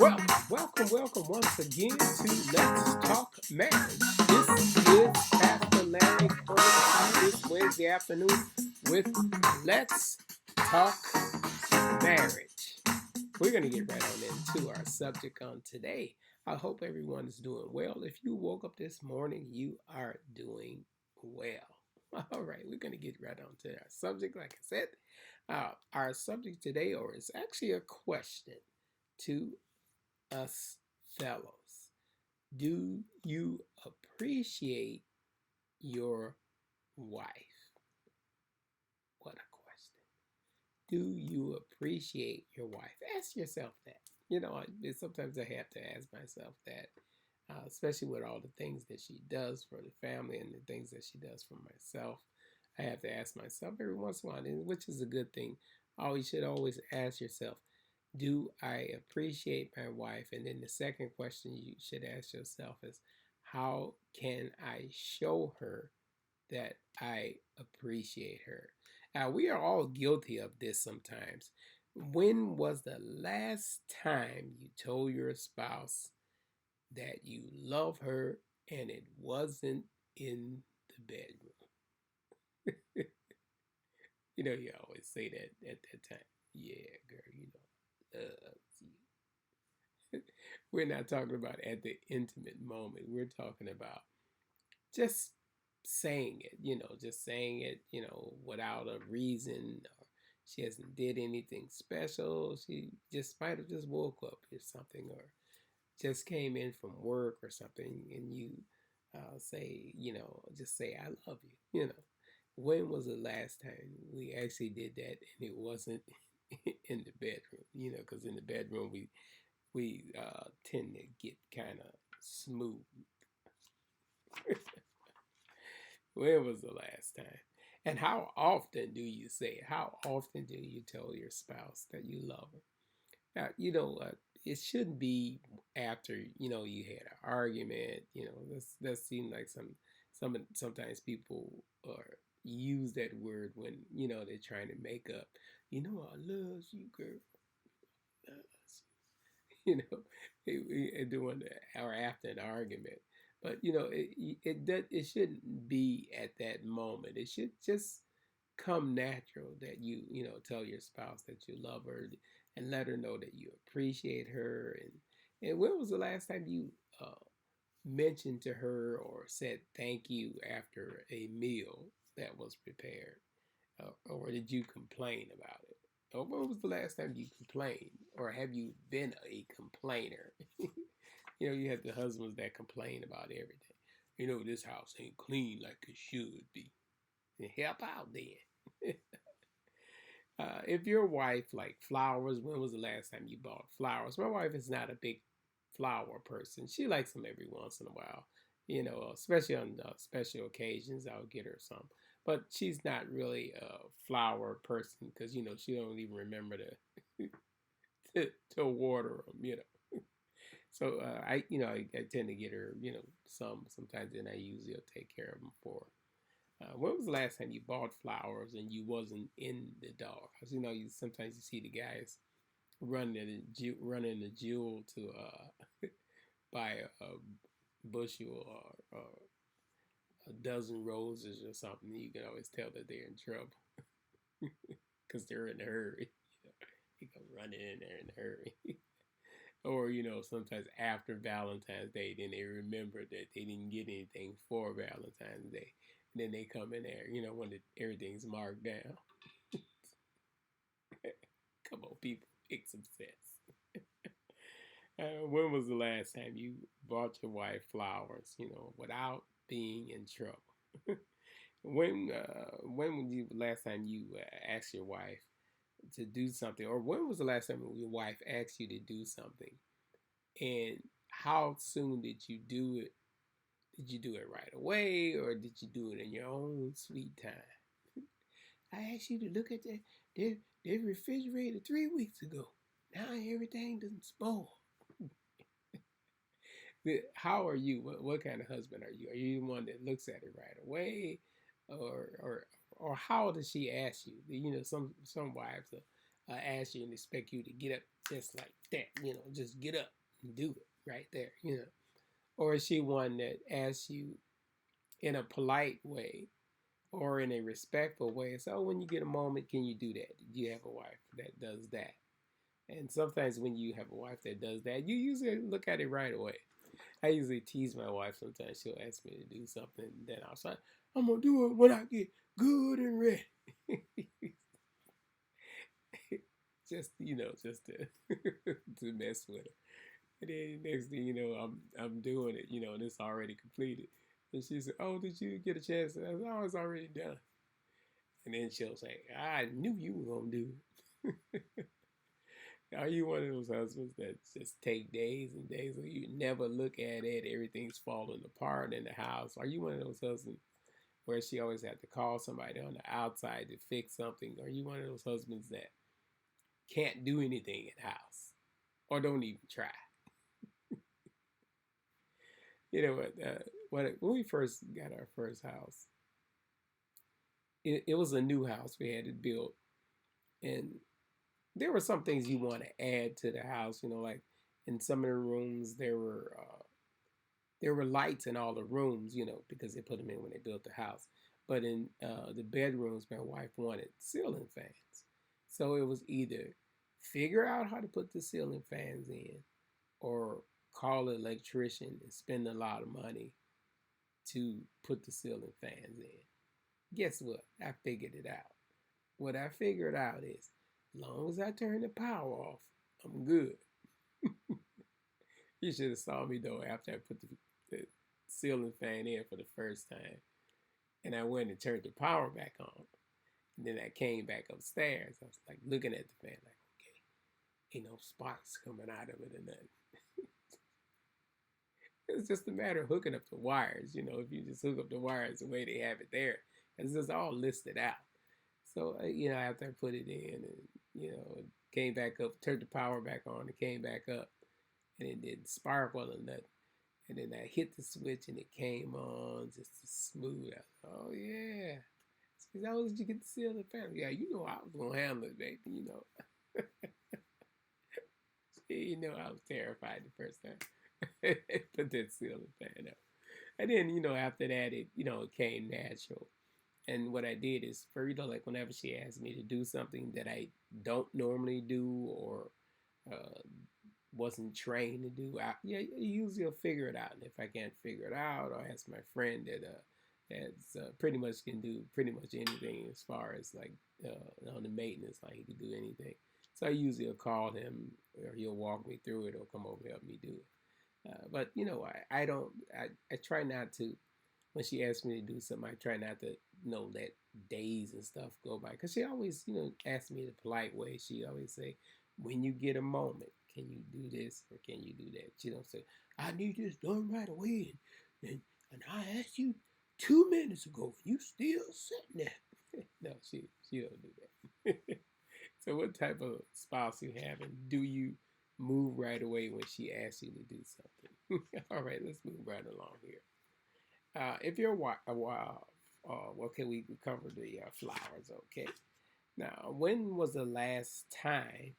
Welcome once again to Let's Talk Marriage. This is Pastor Larry coming to you this Wednesday afternoon with Let's Talk Marriage. We're going to get right on into our subject on today. I hope everyone is doing well. If you woke up this morning, you are doing well. All right, we're going to get right on to our subject. Like I said, our subject today, or it's actually a question to us fellows. Do you appreciate your wife? What a question. Do you appreciate your wife? Ask yourself that. Sometimes I have to ask myself that, especially with all the things that she does for the family and the things that she does for myself. I have to ask myself every once in a while, which is a good thing. You should always ask yourself, do I appreciate my wife? And then the second question you should ask yourself is, how can I show her that I appreciate her? Now, we are all guilty of this sometimes. When was the last time you told your spouse that you love her and it wasn't in the bedroom? You always say that at that time. Yeah, girl, loves you. We're not talking about at the intimate moment. We're talking about just saying it, just saying it, without a reason, or she hasn't did anything special. She just might have just woke up or something, or just came in from work or something, and you say, just say, I love you. When was the last time we actually did that and it wasn't in the bedroom? Because in the bedroom we tend to get kind of smooth. When was the last time? And how often do you say it? How often do you tell your spouse that you love her? Now, it shouldn't be after, you had an argument. That seems like sometimes people use that word when, they're trying to make up. I love you, girl. Doing or after an argument. But it shouldn't be at that moment. It should just come natural that you tell your spouse that you love her and let her know that you appreciate her. And when was the last time you mentioned to her or said thank you after a meal that was prepared? Or did you complain about it? Or when was the last time you complained? Or have you been a complainer? You have the husbands that complain about everything. This house ain't clean like it should be. Help out then. If your wife like flowers, when was the last time you bought flowers? My wife is not a big flower person. She likes them every once in a while. Especially on special occasions, I'll get her some. But she's not really a flower person because she don't even remember to water them. So I tend to get her sometimes, and I usually will take care of them for her. When was the last time you bought flowers and you wasn't in the dog? Because you sometimes you see the guys running the jewel to buy a bushel or a dozen roses or something. You can always tell that they're in trouble because they're in a hurry. You go running in there in a hurry. Or sometimes after Valentine's Day, then they remember that they didn't get anything for Valentine's Day, and then they come in there, when everything's marked down. Come on, people, pick some sense. When was the last time you bought your wife flowers, without being in trouble? When was the last time you asked your wife to do something, or when was the last time your wife asked you to do something, and how soon did you do it? Did you do it right away, or did you do it in your own sweet time? I asked you to look at the refrigerator 3 weeks ago. Now everything doesn't spoil. How are you? What kind of husband are you? Are you the one that looks at it right away, or how does she ask you? Some wives ask you and expect you to get up just like that, just get up and do it right there. Or is she one that asks you in a polite way or in a respectful way? So when you get a moment, can you do that? Do you have a wife that does that? And sometimes when you have a wife that does that, you usually look at it right away. I usually tease my wife sometimes. She'll ask me to do something, then I'll say, I'm going to do it when I get good and ready. just to, to mess with her. And then next thing you know, I'm doing it, and it's already completed. And she said, "Oh, did you get a chance?" I said, "Oh, it's already done." And then she'll say, "I knew you were gonna do it." Are you one of those husbands that just take days and days, or you never look at it, everything's falling apart in the house? Are you one of those husbands where she always have to call somebody on the outside to fix something? Are you one of those husbands that can't do anything in the house or don't even try? When we first got our first house, it was a new house we had to build, and there were some things you want to add to the house. Like in some of the rooms there were lights in all the rooms, because they put them in when they built the house. But in the bedrooms, my wife wanted ceiling fans, so it was either figure out how to put the ceiling fans in, or call an electrician and spend a lot of money to put the ceiling fans in. Guess what? I figured it out. What I figured out is, as long as I turn the power off, I'm good. You should have saw me though after I put the ceiling fan in for the first time, and I went and turned the power back on. And then I came back upstairs. I was like looking at the fan, like, okay, ain't no sparks coming out of it or nothing. It's just a matter of hooking up the wires. If you just hook up the wires the way they have it there, it's just all listed out. So, after I put it in and, it came back up, turned the power back on, it came back up, and it didn't sparkle or nothing. And then I hit the switch and it came on just smooth. I thought, oh, yeah. She said, how did you get the ceiling fan? Yeah, I was going to handle it, baby, I was terrified the first time. Put that ceiling fan up. And then, after that, it came natural. And what I did is, for like whenever she asked me to do something that I don't normally do or wasn't trained to do, usually I'll figure it out. And if I can't figure it out, I'll ask my friend that's pretty much can do pretty much anything as far as like on the maintenance, like he can do anything. So I usually will call him, or he'll walk me through it, or come over and help me do it. But I try not to, when she asks me to do something, I try not to, let days and stuff go by. Because she always, asks me the polite way. She always say, when you get a moment, can you do this or can you do that? She don't say, I need this done right away. And I asked you 2 minutes ago, you still sitting there. No, she don't do that. So what type of spouse you have, and do you move right away when she asks you to do something? All right, let's move right along here. If you're a wild, okay, we covered the flowers, okay. Now, when was the last time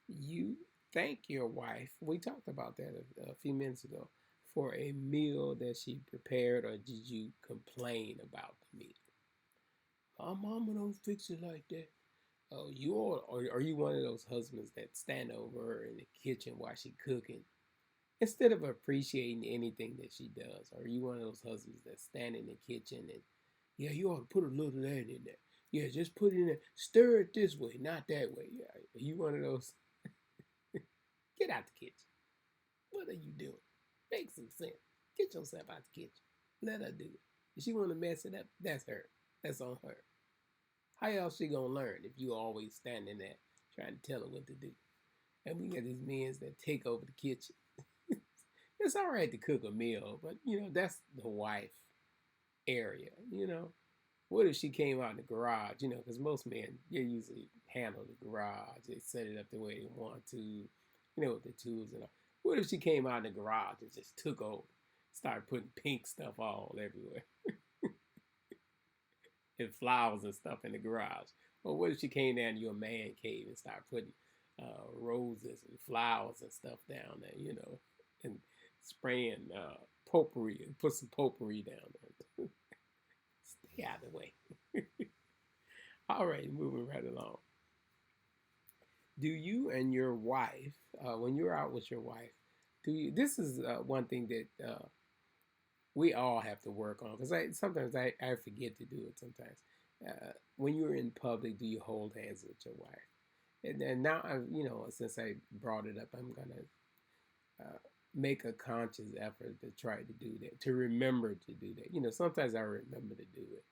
you thanked your wife? We talked about that a few minutes ago, for a meal that she prepared, or did you complain about the meal? My mama don't fix it like that. Oh, or are you one of those husbands that stand over her in the kitchen while she cooking, instead of appreciating anything that she does? Are you one of those husbands that stand in the kitchen and, yeah, you ought to put a little of that in there. Yeah, just put it in there. Stir it this way, not that way. Yeah, are you one of those? Get out the kitchen. What are you doing? Make some sense. Get yourself out the kitchen. Let her do it. If she want to mess it up, that's her. That's on her. How else she gonna learn if you always standing there trying to tell her what to do? And we got these men that take over the kitchen. It's all right to cook a meal, but that's the wife area. What if she came out in the garage? Because most men, they usually handle the garage. They set it up the way they want to, with the tools and all. What if she came out in the garage and just took over, started putting pink stuff all everywhere? And flowers and stuff in the garage? Or what if she came down to your man cave and started putting roses and flowers and stuff down there, and spraying potpourri and put some potpourri down there. Stay out of the way. All right, moving right along. Do you and your wife, when you're out with your wife, this is one thing that we all have to work on, because sometimes I forget to do it sometimes. When you're in public, do you hold hands with your wife? And now, since I brought it up, I'm going to make a conscious effort to try to do that, to remember to do that. Sometimes I remember to do it.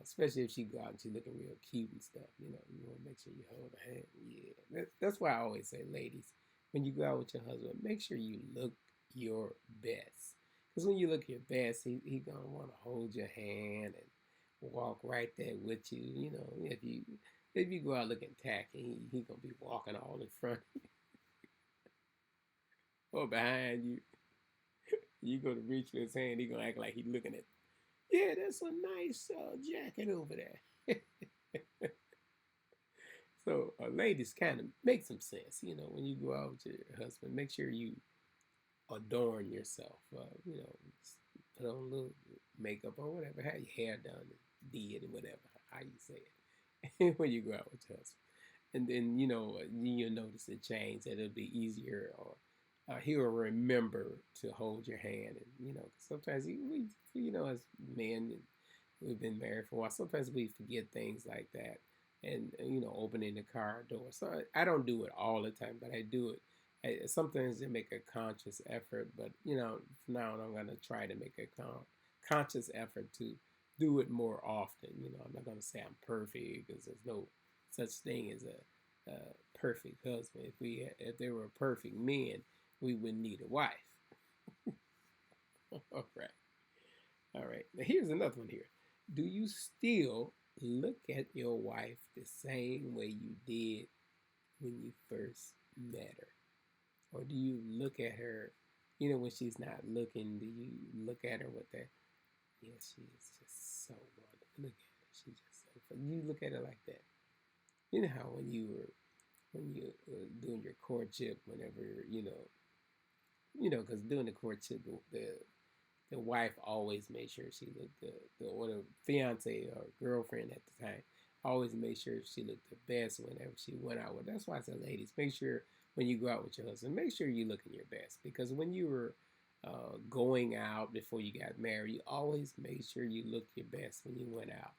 Especially if she go out and she's looking real cute and stuff, you want to make sure you hold her hand. Yeah, that's why I always say, ladies, when you go out with your husband, make sure you look your best. Because when you look your best, he gonna want to hold your hand and walk right there with you. If you go out looking tacky, he gonna be walking all in front or behind you. You go to reach for his hand, he gonna act like he looking at. Yeah, that's a nice jacket over there. So, ladies, kind of make some sense. When you go out with your husband, make sure you adorn yourself. Put on a little makeup or whatever. Have your hair done, did, and whatever. How you say it when you go out with your husband. And then, you'll notice a change, that it'll be easier, or he'll remember to hold your hand. And, sometimes we as men, we've been married for a while, sometimes we forget things like that. And, opening the car door. So I don't do it all the time, but I do it. Sometimes I make a conscious effort, but, from now on, I'm going to try to make a conscious effort to do it more often. I'm not going to say I'm perfect, because there's no such thing as a perfect husband. If there were perfect men, we wouldn't need a wife. All right. Now here's another one here. Do you still look at your wife the same way you did when you first met her? Or do you look at her, when she's not looking, do you look at her with that, yeah, she is just so wonderful. Look at her. She's just so fun. You look at her like that. You know how when you were doing your courtship, whenever, because during the courtship, the wife always made sure she looked or the fiance or girlfriend at the time always made sure she looked the best whenever she went out with. That's why I said, ladies, make sure when you go out with your husband, make sure you're looking your best. Because when you were going out before you got married, you always made sure you looked your best when you went out.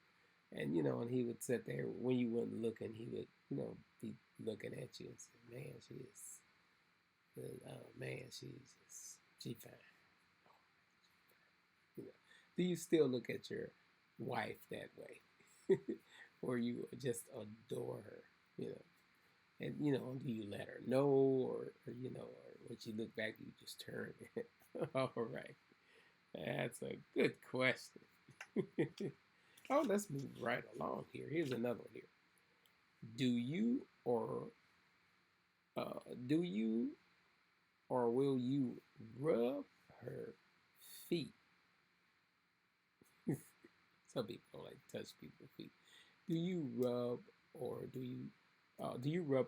And, and he would sit there, when you weren't looking, he would, be looking at you and say, man, she is, she fine. Do you still look at your wife that way? Or you just adore her, And, do you let her know, or when she look back, you just turn? All right. That's a good question. Oh, let's move right along here. Here's another one here. Do you or will you rub her feet? Some people don't like to touch people's feet. Do you rub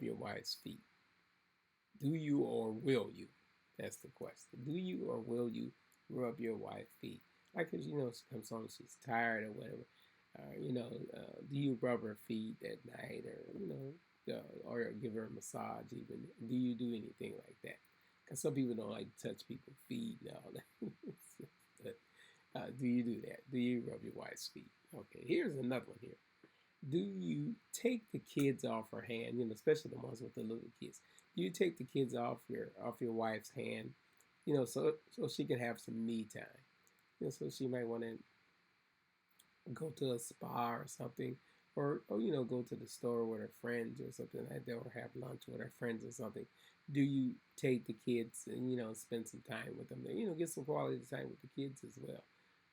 your wife's feet? Do you or will you? That's the question. Do you or will you rub your wife's feet? Like, cause she comes home, she's tired or whatever. Do you rub her feet at night, or or give her a massage even? Do you do anything like that? Because some people don't like to touch people's feet and all that. But do you do that? Do you rub your wife's feet? Okay, here's another one here. Do you take the kids off her hand? Especially the ones with the little kids. Do you take the kids off your wife's hand? So she can have some me time. So she might want to go to a spa or something, or go to the store with her friends or something like that, or have lunch with her friends or something. Do you take the kids and spend some time with them? Get some quality time with the kids as well.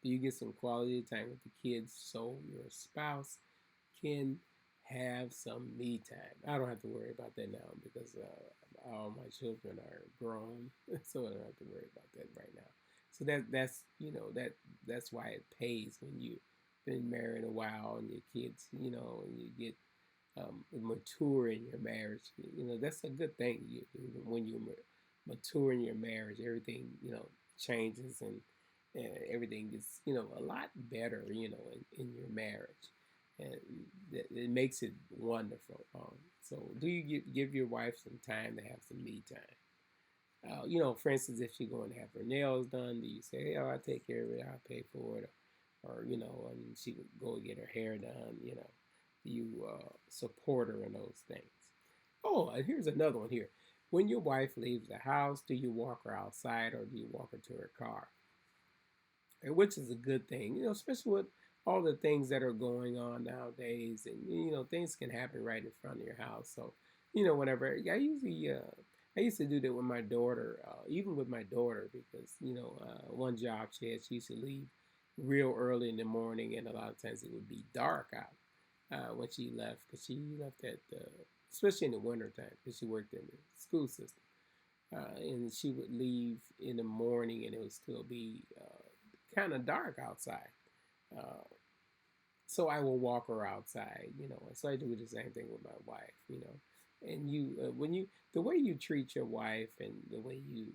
Do you get some quality time with the kids so your spouse can have some me time? I don't have to worry about that now, because all my children are grown, so I don't have to worry about that right now. So that's why it pays when you've been married a while and your kids, and you get mature in your marriage. That's a good thing. When you mature in your marriage, everything changes, and everything gets a lot better. In your marriage, and it makes it wonderful. So, do you give your wife some time to have some me time? For instance, if she's going to have her nails done, do you say, "Hey, I'll take care of it. I'll pay for it," or and she would go get her hair done. Do you support her in those things? Oh, and here's another one here. When your wife leaves the house, do you walk her outside or do you walk her to her car? And which is a good thing, especially with all the things that are going on nowadays, and things can happen right in front of your house. So, whenever I used to do that with my daughter, even with my daughter, because one job she used to leave real early in the morning, and a lot of times it would be dark out when she left, because she left at especially in the wintertime, because she worked in the school system, and she would leave in the morning, and it would still be kind of dark outside. Uh, so I will walk her outside, and so I do the same thing with my wife. And the way you treat your wife and the way you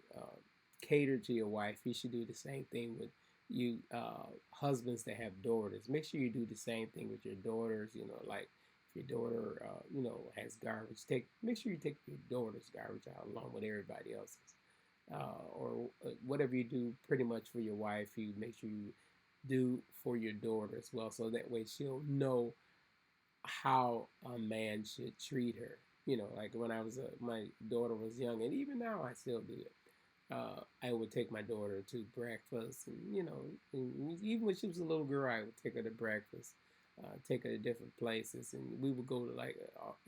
cater to your wife, you should do the same thing with you husbands that have daughters. Make sure you do the same thing with your daughters. Like if your daughter, has garbage, make sure you take your daughter's garbage out along with everybody else's. Or whatever you do pretty much for your wife, you make sure you do for your daughter as well, so that way she'll know how a man should treat her. Like when my daughter was young, and even now I still do it. I would take my daughter to breakfast, and even when she was a little girl, I would take her to breakfast, take her to different places, and we would go to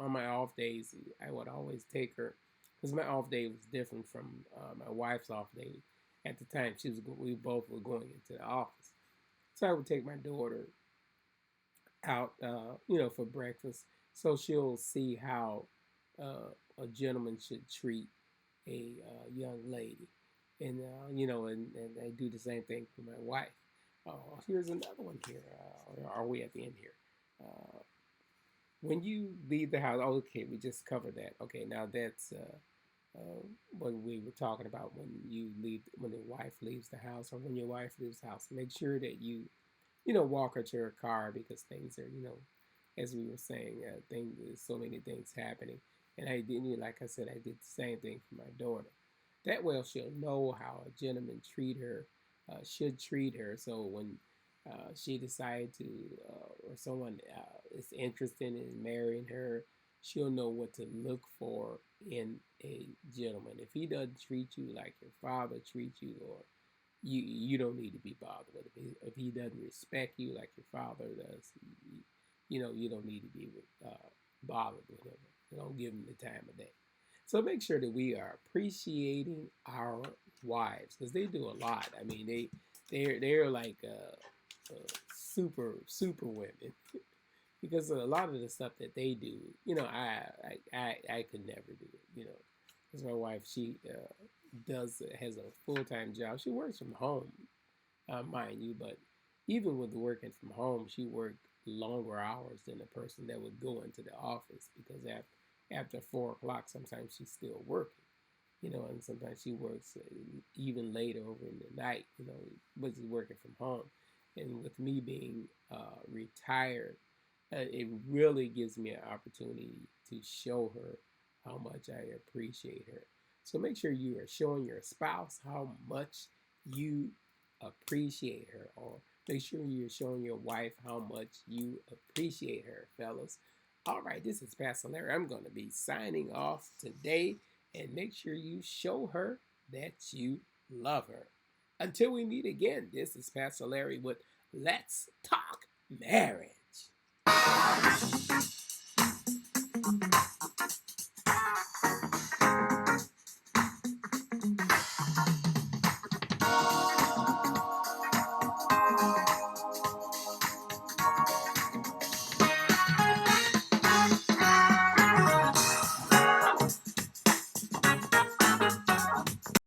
on my off days. I would always take her because my off day was different from my wife's off day. At the time, we both were going into the office, so I would take my daughter out, for breakfast, so she'll see how a gentleman should treat a young lady, and and I do the same thing for my wife. Here's another one here. Are we at the end here? Uh, when you leave the house, okay, we just covered that. Okay, now that's what we were talking about when the wife leaves the house, or when your wife leaves the house. Make sure that you walk her to her car, because things are, as we were saying, there's so many things happening. And I did, like I said, I did the same thing for my daughter. That way she'll know how a gentleman should treat her. So when she decides to, or someone is interested in marrying her, she'll know what to look for in a gentleman. If he doesn't treat you like your father treats you, or you don't need to be bothered with him. If he doesn't respect you like your father does, you don't need to be bothered with him. You don't give him the time of day. So make sure that we are appreciating our wives, because they do a lot. I mean, they're like super women, because a lot of the stuff that they do, I could never do it. Because my wife, she has a full-time job. She works from home, mind you, but even with working from home, she worked longer hours than the person that would go into the office, because after 4 o'clock, sometimes she's still working, and sometimes she works even later over in the night, but she's working from home. And with me being retired, it really gives me an opportunity to show her how much I appreciate her. So make sure you are showing your spouse how much you appreciate her, or make sure you're showing your wife how much you appreciate her, fellas. All right, this is Pastor Larry. I'm going to be signing off today, and make sure you show her that you love her. Until we meet again, this is Pastor Larry with Let's Talk Marriage.